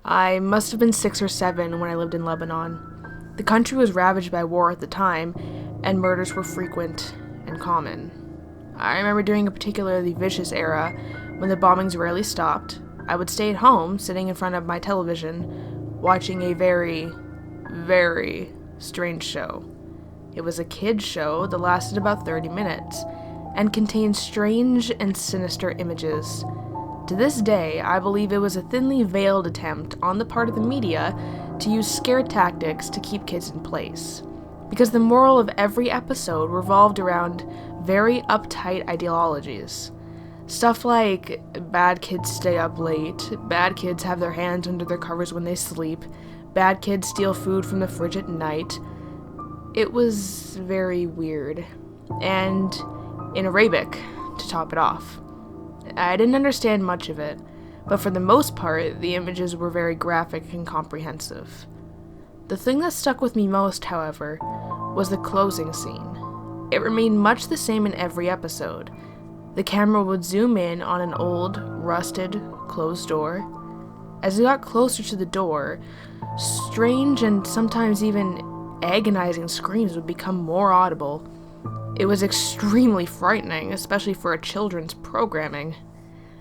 I must have been 6 or 7 when I lived in Lebanon. The country was ravaged by war at the time, and murders were frequent and common. I remember during a particularly vicious era, when the bombings rarely stopped, I would stay at home, sitting in front of my television, watching a very, very strange show. It was a kid's show that lasted about 30 minutes, and contained strange and sinister images. To this day, I believe it was a thinly veiled attempt on the part of the media to use scare tactics to keep kids in place, because the moral of every episode revolved around very uptight ideologies. Stuff like, bad kids stay up late, bad kids have their hands under their covers when they sleep, bad kids steal food from the fridge at night. It was very weird, and in Arabic, to top it off. I didn't understand much of it, but for the most part, the images were very graphic and comprehensive. The thing that stuck with me most, however, was the closing scene. It remained much the same in every episode. The camera would zoom in on an old, rusted, closed door. As it got closer to the door, strange and sometimes even agonizing screams would become more audible. It was extremely frightening, especially for a children's programming.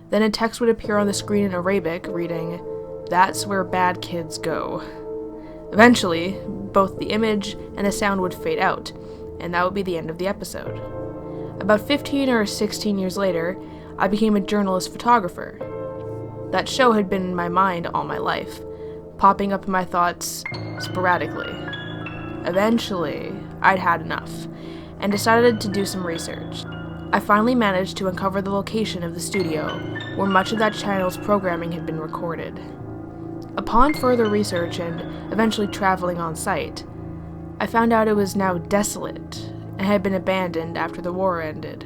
Then a text would appear on the screen in Arabic, reading, "That's where bad kids go." Eventually, both the image and the sound would fade out, and that would be the end of the episode. About 15 or 16 years later, I became a journalist photographer. That show had been in my mind all my life, popping up in my thoughts sporadically. Eventually, I'd had enough, and decided to do some research. I finally managed to uncover the location of the studio, where much of that channel's programming had been recorded. Upon further research and eventually traveling on site, I found out it was now desolate and had been abandoned after the war ended.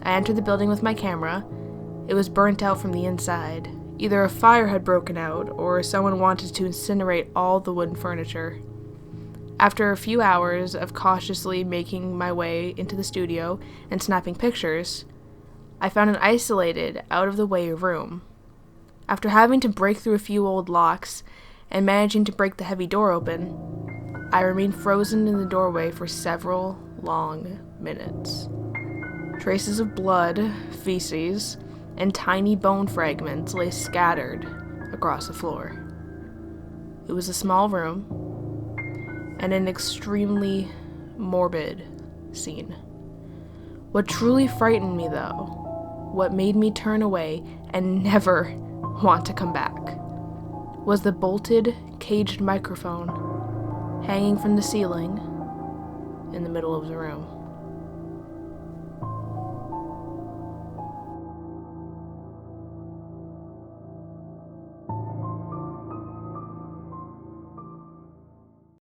I entered the building with my camera. It was burnt out from the inside. Either a fire had broken out, or someone wanted to incinerate all the wooden furniture. After a few hours of cautiously making my way into the studio and snapping pictures, I found an isolated, out-of-the-way room. After having to break through a few old locks and managing to break the heavy door open, I remained frozen in the doorway for several long minutes. Traces of blood, feces, and tiny bone fragments lay scattered across the floor. It was a small room, and an extremely morbid scene. What truly frightened me, though, what made me turn away and never want to come back, was the bolted, caged microphone hanging from the ceiling in the middle of the room.